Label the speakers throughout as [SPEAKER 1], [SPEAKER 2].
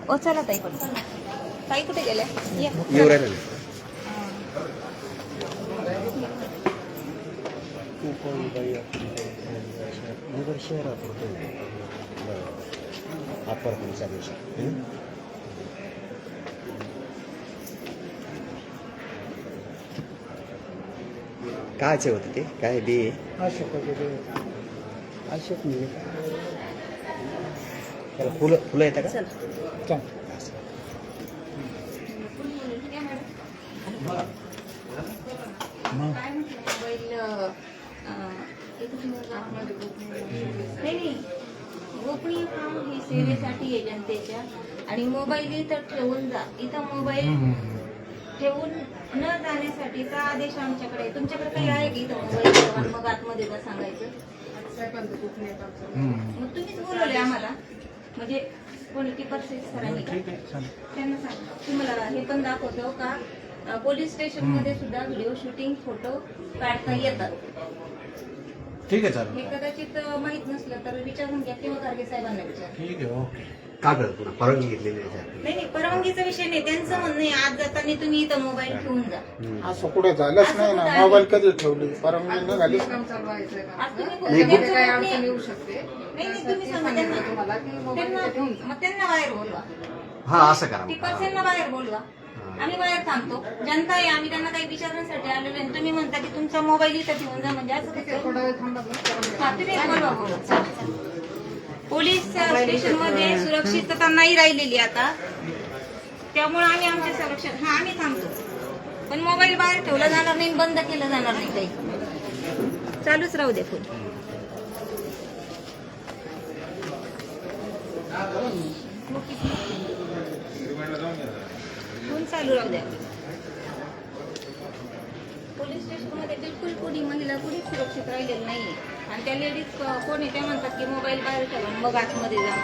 [SPEAKER 1] ओ चला ताई पण ताई कुठे गेल्या
[SPEAKER 2] येऊ राहिले नगर शहरात अप्पर पोलीस अधीक्षक कायचे होते ते काय बी
[SPEAKER 3] अशोक म्हणजे
[SPEAKER 2] त्याला फुलं फुलं येतं का
[SPEAKER 1] चला काय म्हटलं मोबाईल नाही गोपनीय काम ही सेवेसाठी आहे जनतेच्या आणि मोबाईल इथं ठेवून जा इथं मोबाईल ठेवून न जाण्यासाठीचा आदेश आमच्याकडे आहे. तुमच्याकडे काही आहे की इथं मोबाईल ठेवा मग आतमध्ये जा सांगायचं मग तुम्हीच बोलवले आम्हाला म्हणजे कोणी टिपर सरांनी त्यांना सांग तुम्हाला हे पण दाखवतो का पोलीस स्टेशन मध्ये सुद्धा व्हिडिओ शूटिंग फोटो काढता येतात.
[SPEAKER 3] ठीक आहे चालेल
[SPEAKER 1] हे कदाचित माहित नसलं तर विचारून घ्या किंवा गार्गे साहेबांना विचार.
[SPEAKER 3] ठीक आहे ओके
[SPEAKER 2] कागद पुन्हा परवानगी घेतलेली आहे
[SPEAKER 1] नाही परवानगीचा विषय नाही त्यांचं म्हणणं आहे आज जाताना तुम्ही इथं मोबाईल ठेवून जा.
[SPEAKER 4] असं कुठे झालंच नाही ना मोबाईल कधी ठेवली परवानगी नाही झाली
[SPEAKER 1] आज तुम्ही
[SPEAKER 2] नाही,
[SPEAKER 1] त्यांचं म्हणणं आहे. नाही नाही तुम्ही सांगा मग त्यांना बाहेर बोलवा
[SPEAKER 2] हा असं करा
[SPEAKER 1] टिपर्सेंना बाहेर बोलवा आम्ही बाहेर थांबतो जनता आहे आम्ही त्यांना काही विचारण्यासाठी आलेलो आहे तुम्ही म्हणता की तुमचा मोबाईल इथं ठेवून जा म्हणजे असं कसं हा, तुम्ही बोलवा. पोलीस स्टेशन मध्ये सुरक्षितता नाही राहिलेली आता त्यामुळे आम्ही आमचे संरक्षण हा आम्ही थांबतो पण मोबाईल बाहेर ठेवला जाणार नाही बंद केलं जाणार नाही काही चालूच राहू दे फोन फोन चालू राहू द्या. पोलीस स्टेशन मध्ये बिलकुल कोणी महिला कुणी सुरक्षित राहिलेली नाहीये आणि त्या लेडीज कोणी त्या म्हणतात की मोबाईल बाहेर ठेवा मग आतमध्ये जा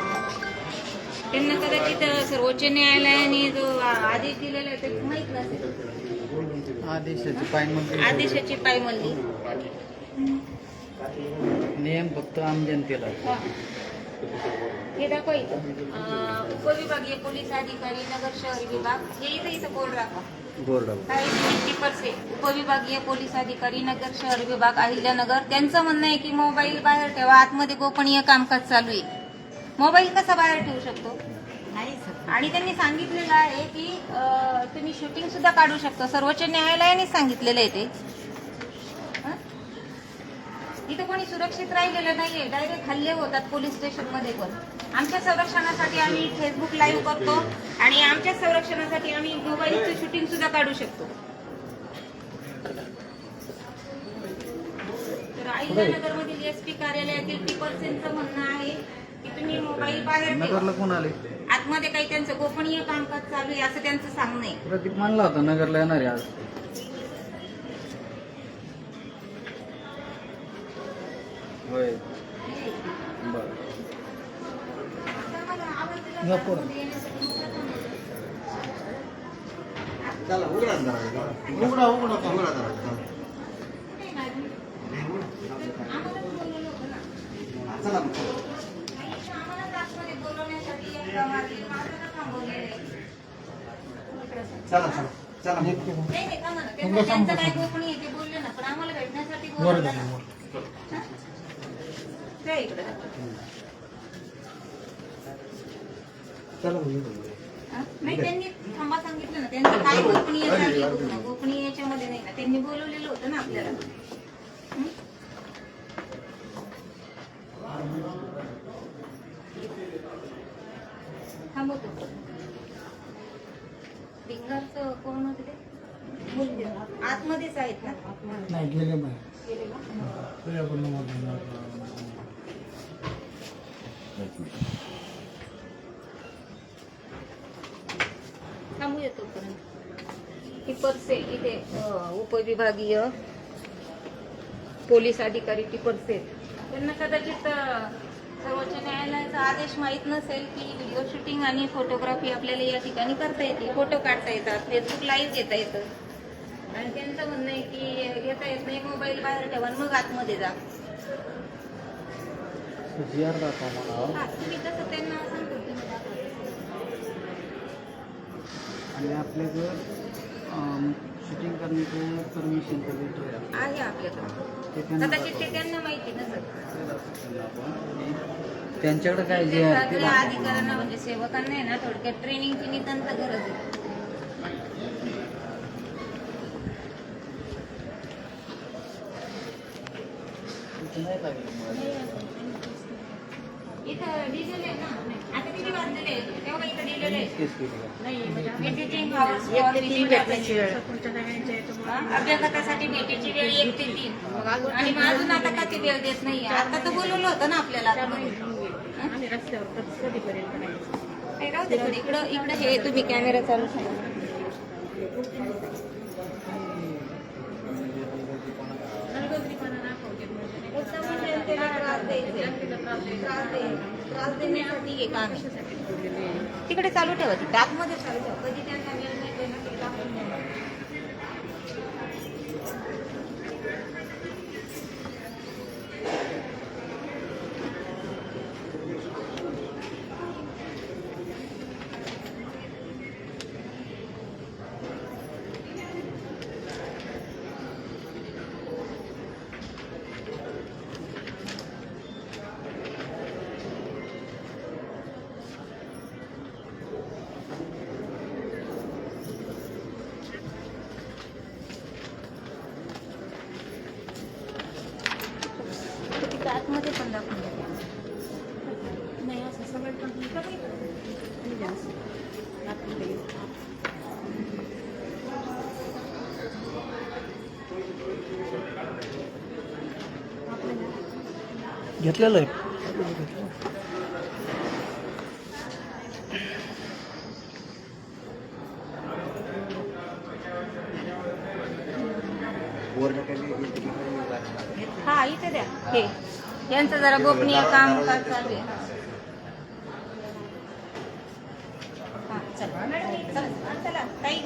[SPEAKER 1] त्यांना कदाचित सर्वोच्च न्यायालयाने जो आदेश दिलेला आहे ते माहित नसेल आदेशाची पायमल्ली
[SPEAKER 3] नियम फक्त आम जनतेला
[SPEAKER 1] हे दाखवा इथं उपविभागीय पोलीस अधिकारी नगर शहरी विभाग हे इथं बोर्ड राखा
[SPEAKER 2] बोर्ड
[SPEAKER 1] 50% उपविभागीय पोलीस अधिकारी नगर शहर विभाग अहिल्यानगर त्यांचं म्हणणं आहे की मोबाईल बाहेर ठेवा आतमध्ये गोपनीय कामकाज चालू आहे. मोबाईल कसा बाहेर ठेवू शकतो आणि त्यांनी सांगितलेलं आहे की तुम्ही शूटिंग सुद्धा काढू शकता सर्वोच्च न्यायालयाने सांगितलेलं आहे ते इथं कोणी सुरक्षित राहिलेलं नाहीये डायरेक्ट हल्ले होतात पोलीस स्टेशन मध्ये पण आमच्या संरक्षणासाठी आम्ही फेसबुक लाईव्ह करतो आणि आमच्या संरक्षणासाठी आम्ही मोबाईलचं शूटिंग सुद्धा काढू शकतो. तर अहिल्यानगर मधील एसपी कार्यालयातील टिपर्सेंचं म्हणणं आहे की तुम्ही मोबाईल बाहेर ठेवा.
[SPEAKER 3] कोण आले
[SPEAKER 1] आतमध्ये काही त्यांचं गोपनीय कामकाज चालू आहे असं त्यांचं सांगणं आहे.
[SPEAKER 3] प्रदीप मानला होता नगरला येणार आहे आज होय बरं
[SPEAKER 2] चला उघडा
[SPEAKER 4] उघडा उघडा
[SPEAKER 2] उघडा चला चला चला चला
[SPEAKER 1] त्यांचं काय गोपनीय ते बोलले ना पण आम्हाला भेटण्यासाठी बोलवलं ना. त्या इकडे
[SPEAKER 2] चला
[SPEAKER 1] नाही त्यांनी थांबा सांगितलं ना त्यांचं काय गोपनीय गोपनीय याच्यामध्ये नाही ना त्यांनी बोलवलेलं होतं ना आपल्याला थांबवतो भिंगारचं कोण होते ते मुलगी आतमध्येच आहेत ना
[SPEAKER 4] नाही गेले
[SPEAKER 1] थांबू येतो टिपरसे इथे उपविभागीय पोलीस अधिकारी टिपरसे त्यांना कदाचित सर्वोच्च न्यायालयाचा आदेश माहित नसेल की व्हिडिओ शूटिंग आणि फोटोग्राफी आपल्याला या ठिकाणी करता येते फोटो काढता येतात फेसबुक लाईव्ह घेता येतं आणि त्यांचं म्हणणं आहे की घेता येत नाही मोबाईल बाहेर ठेवा मग आतमध्ये जा तुम्ही तसं त्यांना सांगतो
[SPEAKER 3] आणि आपल्याकडं शूटिंग करण्याचं परमिशनचं लेटर आहे.
[SPEAKER 1] आहे आपल्याकडे.
[SPEAKER 3] ते त्यांना
[SPEAKER 1] कदाचित ते त्यांना माहिती नसतं.
[SPEAKER 3] त्यांच्याकडे काय जे आहे ते
[SPEAKER 1] सगळ्या अधिकाऱ्यांना म्हणजे सेवकांना आहे ना थोडक्यात ट्रेनिंगची नितांत गरज आहे.
[SPEAKER 3] इथं नाही लागलं मला.
[SPEAKER 1] इथं डिझेल आहे ना. आता किती वाजलेले आहेत? तेव्हा इथं डिझेल आहे.
[SPEAKER 3] केस केली का?
[SPEAKER 1] मीटिंग hours for meeting अभ्यागतासाठी भेटीची वेळ 1 ते 3 आणि मग अजून आता का ती वेळ देत नाही. आता तर बोलवलं होतं ना आपल्याला आतमध्ये. नाही, राहू दे थोडी. इकडं हे तुम्ही कॅमेरा चालू ठेवा. एकदम जनतेला त्रास देण्यासाठी हे काम आहे. तिकडे चालू ठेवा. तिथे आतमध्ये चालू ठेवा. कधी त्यांना वेळ मिळतोय ना ते दाखवून द्या. तिथे आतमध्ये पण दाखवून द्या. नाही असं सगळं
[SPEAKER 3] घेतलेलं आहे.
[SPEAKER 1] हा इथे द्या. हे यांचं जरा गोपनीय काम चालू आहे. हा चला मॅडम चला चला ताई.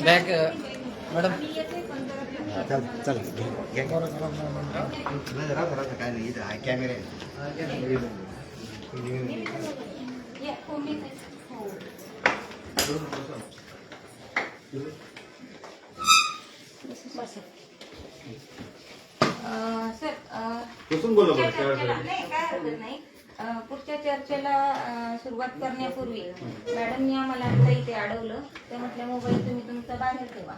[SPEAKER 3] बॅग मॅडम
[SPEAKER 1] मी येते पण जरा
[SPEAKER 2] चला काय नाही इथं कॅमेरा आहे.
[SPEAKER 1] या, कोंबडी नाही. हो. बसा. सर
[SPEAKER 2] बसून बोला बरं,
[SPEAKER 1] पुढच्या
[SPEAKER 2] काय
[SPEAKER 1] चर्चेला
[SPEAKER 2] अडचण
[SPEAKER 1] नाही काय हरकत नाही. पुढच्या चर्चेला सुरुवात करण्यापूर्वी मॅडमनी आम्हाला आता इथे अडवलं. ते म्हटलं मोबाईल तुम्ही तुमचा बाहेर ठेवा.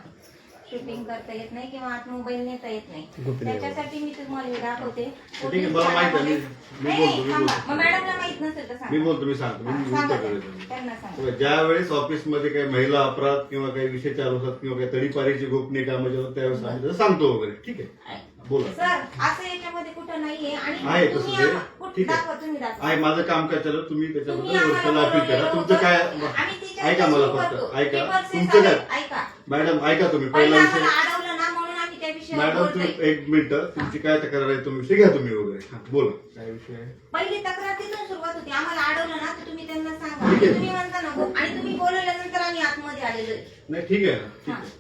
[SPEAKER 1] शूटिंग करता येत नाही किंवा आत मोबाईल नेता येत नाही. त्याच्यासाठी मी तुम्हाला हे दाखवते.
[SPEAKER 5] ठीक आहे, मला माहित आहे. मी
[SPEAKER 1] नाही,
[SPEAKER 5] बोलतो, मी
[SPEAKER 1] थांबा.
[SPEAKER 5] बोलतो.
[SPEAKER 1] मग मॅडमला माहित नसेल तर सांगा.
[SPEAKER 5] मी बोलतो, मी सांगतो.
[SPEAKER 1] हा,
[SPEAKER 5] मी
[SPEAKER 1] सांगा
[SPEAKER 5] उत्तर
[SPEAKER 1] त्यांना.
[SPEAKER 5] देतो.
[SPEAKER 1] त्यांना सांगा.
[SPEAKER 5] ज्या वेळेस ऑफिसमध्ये काही महिला अपराध किंवा काही विषय चालू होतात किंवा काही तडीपारीची गोपनीय कामं जेव्हा त्यावेळेस आम्ही तसं सांगतो वगैरे. ठीक आहे, बोला.
[SPEAKER 1] सर असं याच्यामध्ये कुठं नाहीये
[SPEAKER 5] आहे
[SPEAKER 1] आणि
[SPEAKER 5] तसं
[SPEAKER 1] तुम्ही
[SPEAKER 5] ते.
[SPEAKER 1] कुठं
[SPEAKER 5] ठीक आहे.
[SPEAKER 1] दाखवा, तुम्ही दाखवा.
[SPEAKER 5] आहे माझं काम काय चालू तुम्ही
[SPEAKER 1] तुम्ही
[SPEAKER 5] त्याच्याबद्दल
[SPEAKER 1] आम्हाला
[SPEAKER 5] गोष्टीला अपील करा.
[SPEAKER 1] बोलवलेलं
[SPEAKER 5] तुमचं
[SPEAKER 1] होतं.
[SPEAKER 5] काय
[SPEAKER 1] आम्ही तिच्या
[SPEAKER 5] ऐका मला
[SPEAKER 1] सुरू
[SPEAKER 5] फक्त
[SPEAKER 1] करतो.
[SPEAKER 5] ऐका
[SPEAKER 1] पेपर
[SPEAKER 5] तुमचं
[SPEAKER 1] सेन्सर
[SPEAKER 5] काय
[SPEAKER 1] ऐका.
[SPEAKER 5] मॅडम ऐका तुम्ही
[SPEAKER 1] पहिलं
[SPEAKER 5] पहिला
[SPEAKER 1] आम्हाला
[SPEAKER 5] विषय
[SPEAKER 1] अडवलं ना म्हणून आम्ही त्या विषयावर
[SPEAKER 5] मॅडम
[SPEAKER 1] बोलतोय.
[SPEAKER 5] तुम्ही एक मिनिट तुमची काय तक्रार आहे तुम्ही विषय घ्या तुम्ही वगैरे हा, बोला काय विषय आहे
[SPEAKER 1] पहिली तक्रार तिथून सुरुवात होती. आम्हाला अडवलं ना तर तुम्ही त्यांना सांगा.
[SPEAKER 5] ठीक आहे.
[SPEAKER 1] तुम्ही म्हणता ना हो, आणि तुम्ही बोलवल्यानंतर आम्ही आतमध्ये आलेलो आहे.
[SPEAKER 5] नाही ठीक आहे ना ठीक आहे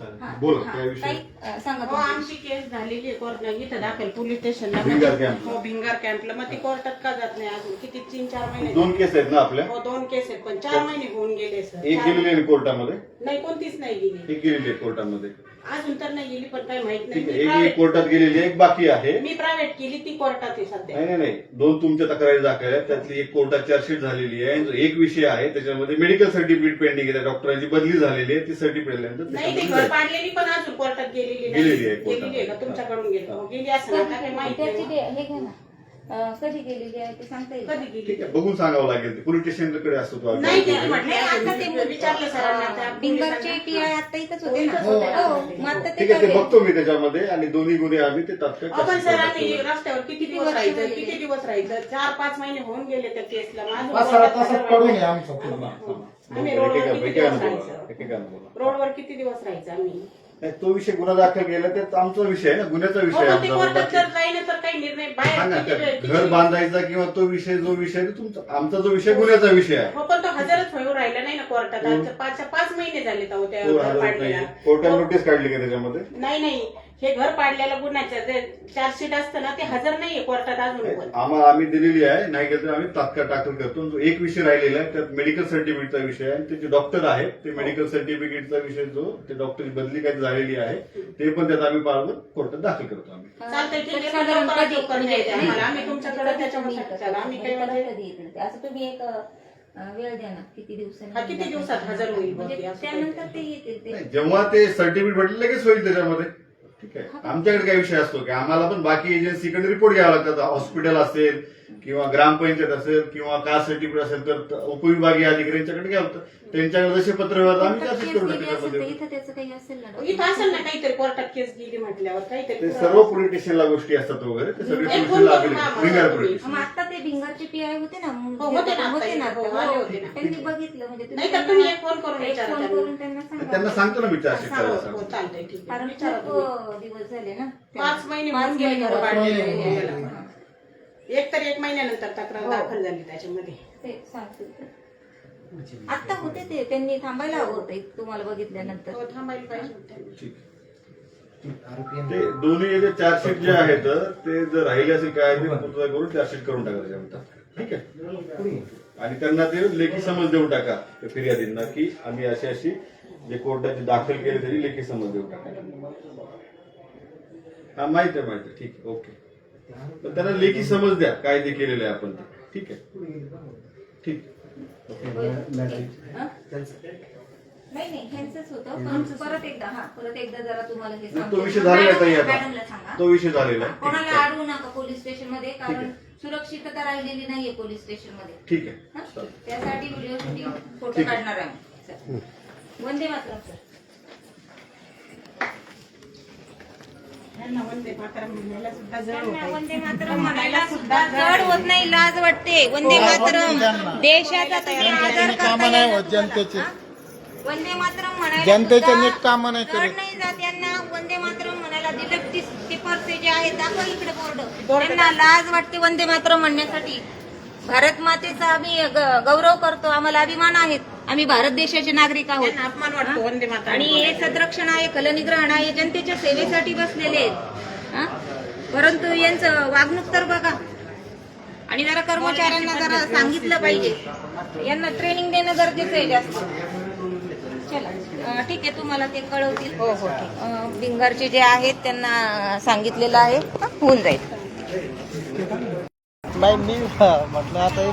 [SPEAKER 5] चालेल
[SPEAKER 1] हा,
[SPEAKER 5] बोला
[SPEAKER 1] हा.
[SPEAKER 5] काय विषय
[SPEAKER 1] ताई, सांगा
[SPEAKER 6] हो
[SPEAKER 1] तुम्ही.
[SPEAKER 6] आमची केस झालेली आहे कोर्ट इथं दाखल पोलीस स्टेशनला
[SPEAKER 5] भिंगार कॅम्प.
[SPEAKER 6] हो भिंगार कॅम्पला मग ती कोर्टात का जात नाही अजून किती 3-4 महिने
[SPEAKER 5] दोन केस आहेत ना आपल्या
[SPEAKER 6] हो 2 केस आहेत पण 4 महिने होऊन गेले सर
[SPEAKER 5] एक गेलेली आहे कोर्टामध्ये
[SPEAKER 6] नाही कोणतीच नाही गेली
[SPEAKER 5] एक गेलेली आहे कोर्टामध्ये
[SPEAKER 6] अजून तर नाही गेली पण काही माहित
[SPEAKER 5] ठीक
[SPEAKER 6] नाही
[SPEAKER 5] आहे एक कोर्टात गेलेली आहे, एक बाकी आहे
[SPEAKER 6] मी प्रायव्हेट केली ती कोर्टात आहे सध्या
[SPEAKER 5] नाही नाही नाही दोन तुमच्या तक्रारी दाखल आहेत त्यातली एक कोर्टात चार्जशीट झालेली आहे जो एक विषय आहे त्याच्यामध्ये मेडिकल सर्टिफिकेट पेंडिंग आहे त्या डॉक्टरांची बदली झालेली आहे ती सर्टिफिकेट
[SPEAKER 6] नाही ती घर पाडलेली पण अजून कोर्टात गेलेली नाही.
[SPEAKER 5] गेलेली आहे कोर्टात.
[SPEAKER 6] गेलेली आहे का तुमच्याकडून गेली हो, गेली असं आता काही माहित
[SPEAKER 1] त्याची
[SPEAKER 6] नाही
[SPEAKER 1] हे घ्या ना. कधी गेलेली आहे ते सांगता येईल का?
[SPEAKER 6] कधी गेली
[SPEAKER 5] ठीक आहे बघून सांगावं लागेल पोलीस स्टेशनकडे असतो तो
[SPEAKER 6] नाही
[SPEAKER 5] अर्ज.
[SPEAKER 6] गेली म्हटलं
[SPEAKER 1] नाही, आता ते
[SPEAKER 6] अजून. विचारलं सरांना त्या
[SPEAKER 1] बिंगरचे
[SPEAKER 6] पोलिसांना.
[SPEAKER 1] PI आता इथंच होते ना.
[SPEAKER 6] हो, इथंच होते.
[SPEAKER 1] हो, मग आता ते
[SPEAKER 5] ठीक आहे ते
[SPEAKER 1] कळेल.
[SPEAKER 5] बघतो मी त्याच्यामध्ये आणि दोन्ही गुन्हे आम्ही ते तात्काळ
[SPEAKER 6] आपण
[SPEAKER 5] कशी
[SPEAKER 6] सर
[SPEAKER 5] करतात
[SPEAKER 6] आम्ही
[SPEAKER 5] ते.
[SPEAKER 6] रस्त्यावर किती दिवस
[SPEAKER 1] वर्ष
[SPEAKER 6] राहायचं
[SPEAKER 1] झाली.
[SPEAKER 6] किती दिवस राहायचं 4-5 महिने होऊन गेले त्या केसला मग अजून
[SPEAKER 4] 5-6
[SPEAKER 6] कोर्टात
[SPEAKER 4] तासात
[SPEAKER 6] हजर
[SPEAKER 4] पडून
[SPEAKER 6] व्हायचं.
[SPEAKER 4] आहे आमचं पूर्ण.
[SPEAKER 6] आम्ही रोडवर
[SPEAKER 5] एकेका-
[SPEAKER 6] किती
[SPEAKER 5] एकेकानं
[SPEAKER 6] दिवस
[SPEAKER 5] बोला,
[SPEAKER 6] राहायचं
[SPEAKER 5] एकेकानं बोला.
[SPEAKER 6] रोडवर किती दिवस राहायचं आम्ही
[SPEAKER 5] नाही, तो विषय गुन्हा दाखल केला तर आमचा विषय आहे ना गुन्ह्याचा
[SPEAKER 6] हो,
[SPEAKER 5] विषय
[SPEAKER 6] पण ते
[SPEAKER 5] आहे
[SPEAKER 6] कोर्टात
[SPEAKER 5] आमचा.
[SPEAKER 6] जर जाईन तर काही निर्णय
[SPEAKER 5] हा
[SPEAKER 6] बाहेर
[SPEAKER 5] ना,
[SPEAKER 6] किती वेळ-
[SPEAKER 5] घर
[SPEAKER 6] किती-
[SPEAKER 5] बांधायचा किंवा तो विषय जो विषय आहे तो तुमचा आमचा जो विषय गुन्ह्याचा विषय आहे
[SPEAKER 6] हो पण तो हजरच होऊन राहिला नाही ना कोर्टात
[SPEAKER 5] हो.
[SPEAKER 6] आज 5 महिने झाले तो त्या
[SPEAKER 5] तो
[SPEAKER 6] घर
[SPEAKER 5] हजर
[SPEAKER 6] पाडलेला
[SPEAKER 5] नाही. कोर्टाने
[SPEAKER 6] हो.
[SPEAKER 5] नोटीस काढली का त्याच्यामध्ये
[SPEAKER 6] नाही हे घर पाडलेलं गुन्ह्याचं जे चार्जशीट असतं ना ते हजर नाहीये कोर्टात अजून पण.
[SPEAKER 5] आम्हाला आम्ही दिलेली आहे, नाही गेलं तर आम्ही तात्काळ दाखल करतो. जो एक विषय राहिलेला आहे त्यात मेडिकल सर्टिफिकेटचा विषय आहे. ते जे डॉक्टर आहेत ते मेडिकल सर्टिफिकेटचा विषय जो ते डॉक्टरची बदली काही झालेली आहे ते पण त्यात आम्ही पाळून कोर्टात दाखल करतो आम्ही.
[SPEAKER 6] चालतंय ठीक आहे,
[SPEAKER 1] साधारण
[SPEAKER 6] लवकरात
[SPEAKER 1] कधी-
[SPEAKER 6] लवकर
[SPEAKER 1] म्हणजे
[SPEAKER 6] द्यायचं आम्हाला. आम्ही तुमच्याकडे त्याच्यामध्ये चला, आम्ही काही म्हणजे
[SPEAKER 1] कधी येतील ते? असं तुम्ही एक वेळ द्या ना, किती दिवसांनी?
[SPEAKER 6] हा, किती दिवसात हजर होईल
[SPEAKER 1] म्हणजे
[SPEAKER 6] बहुतेक असं
[SPEAKER 1] त्यानंतर ते येतील ते.
[SPEAKER 5] नाही, जेव्हा ते सर्टिफिकेट भेटलं लगेच होईल त्याच्यामध्ये. ठीक आहे, आमच्याकडे काय विषय असतो की आम्हाला पण बाकी एजन्सीकडे रिपोर्ट घ्यावा लागतात. हॉस्पिटल असेल किंवा ग्रामपंचायत असेल किंवा कास्ट सर्टिफिकेट असेल तर उपविभागीय अधिकाऱ्यांच्याकडे घ्यावं लागतं. त्यांच्याकडे जसे पत्र मिळतात आम्ही
[SPEAKER 1] कोर्टात
[SPEAKER 5] तसेच
[SPEAKER 1] केस
[SPEAKER 5] करू
[SPEAKER 1] गेली असेल तर
[SPEAKER 5] त्याच्यामध्ये.
[SPEAKER 1] इथं त्याचं काही असेल ना?
[SPEAKER 6] इथं असेल ना काहीतरी कोर्टात केस गेली म्हटल्यावर काहीतरी
[SPEAKER 5] ते सर्व पोलीस स्टेशनला गोष्टी असतात वगैरे ते सगळे
[SPEAKER 6] एक
[SPEAKER 5] पोलीस
[SPEAKER 6] फोन
[SPEAKER 5] स्टेशनला
[SPEAKER 6] करून
[SPEAKER 5] available.
[SPEAKER 6] आम्हाला
[SPEAKER 5] भिंगार
[SPEAKER 6] तुम्ही.
[SPEAKER 5] पोलीस.
[SPEAKER 1] मग आता ते भिंगारचे पीआय होते ना,
[SPEAKER 6] हो, होते ना
[SPEAKER 1] होते ना
[SPEAKER 6] आता. हो,
[SPEAKER 1] आता.
[SPEAKER 6] आले होते ना.
[SPEAKER 1] त्यांनी बघितलं म्हणजे तुम्ही
[SPEAKER 6] नाही तर तुम्ही एक फोन करून
[SPEAKER 1] एक
[SPEAKER 6] विचारा
[SPEAKER 1] फोन
[SPEAKER 6] त्यांना.
[SPEAKER 1] करून त्यांना सांगा.
[SPEAKER 5] त्यांना सांगतो ना मी चार्जशीट
[SPEAKER 6] हो,
[SPEAKER 5] करायला
[SPEAKER 6] हो,
[SPEAKER 5] सांगतो.
[SPEAKER 6] चालतंय ठीक आहे.
[SPEAKER 1] कारण
[SPEAKER 6] विचारा तुम्ही.
[SPEAKER 1] खूप दिवस झाले ना.
[SPEAKER 6] 5 महिने
[SPEAKER 1] 5
[SPEAKER 6] होऊन गेले घर
[SPEAKER 1] महिने
[SPEAKER 6] पाडलेलं.
[SPEAKER 1] हा.
[SPEAKER 6] एक तर 1 महिन्यानंतर तक्रार
[SPEAKER 1] हो.
[SPEAKER 6] दाखल झाली त्याच्यामध्ये.
[SPEAKER 1] ते सांगतील ते. आता होते ते, त्यांनी थांबायला हवं होतं तुम्हाला बघितल्यानंतर.
[SPEAKER 6] हो, थांबायला पाहिजे होतं.
[SPEAKER 5] ठीक. ते दोन्ही जे चार्जशीट जे आहेत ते जर राहिले असेल काय ते पूर्ण करून चार्जशीट करून टाका त्याच्यामध्ये. ठीक आहे, आणि त्यांना ते लेखी समज देऊन टाका त्या फिर्यादींना की आम्ही अशी अशी जे कोर्टाचे दाखल केले तरी लेखी समज देऊन टाका. हा माहिती आहे ठीक आहे, ओके. पण त्यांना लेखी समज द्या काय ते केलेलं आहे आपण ते. ठीक आहे, ठीक.
[SPEAKER 1] हा? नाही नाही ह्यांचंच होतं, पण परत एकदा जरा तुम्हाला हे
[SPEAKER 5] तो विषय झालेला आहे ताई आता.
[SPEAKER 1] मॅडमला सांगा.
[SPEAKER 5] तो विषय झालेला आहे.
[SPEAKER 1] कोणाला अडवू नका पोलीस स्टेशन मध्ये, कारण सुरक्षितता राहिलेली नाहीये पोलीस स्टेशन मध्ये.
[SPEAKER 5] ठीक आहे,
[SPEAKER 1] हा?
[SPEAKER 5] चालेल.
[SPEAKER 1] त्यासाठी व्हिडिओ शूटिंग फोटो
[SPEAKER 5] ठीक आहे.
[SPEAKER 1] काढणार आम्ही. चल. वंदे मातरम सर.
[SPEAKER 6] त्यांना वंदे मातरम म्हणायला सुद्धा जड
[SPEAKER 1] त्यांना
[SPEAKER 6] होतंय.
[SPEAKER 1] वंदे मातरम म्हणायला सुद्धा जड होत नाही, लाज वाटते. वंदे मातरम देशाचा तुम्ही आदर
[SPEAKER 4] कामं नाही होत जनतेची.
[SPEAKER 1] हा? वंदे मातरम म्हणायला
[SPEAKER 4] जनतेचे
[SPEAKER 1] सुद्धा
[SPEAKER 4] नीट कामं नाही
[SPEAKER 1] जड
[SPEAKER 4] करत.
[SPEAKER 1] नाही जात यांना. वंदे मातरम म्हणायला दिलं टिपर्स जे आहेत दाखवा इकडे बोर्ड. त्यांना लाज वाटते वंदे मातरम म्हणण्यासाठी. भारत मातेचा आम्ही गौरव करतो, आम्हाला अभिमान आहेत. आम्ही भारत देशाचे नागरिक आहोत.
[SPEAKER 6] त्यांना अपमान वाटतो वंदे मातरम.
[SPEAKER 1] आणि हे सदरक्षण आहे, खलनिग्रहण आहे, जनतेच्या सेवेसाठी बसलेले आहेत. हा? परंतु यांचं वागणूक तर बघा. आणि जरा कर्मचाऱ्यांना जरा सांगितलं पाहिजे, यांना ट्रेनिंग देणं गरजेचं आहे जास्त. चला ठीक आहे, तुम्हाला ते कळवतील.
[SPEAKER 6] हो हो ठीक.
[SPEAKER 1] भिंगारचे जे आहेत त्यांना सांगितलेलं आहे, होऊन जाईल.
[SPEAKER 3] नाही मी म्हटलं आता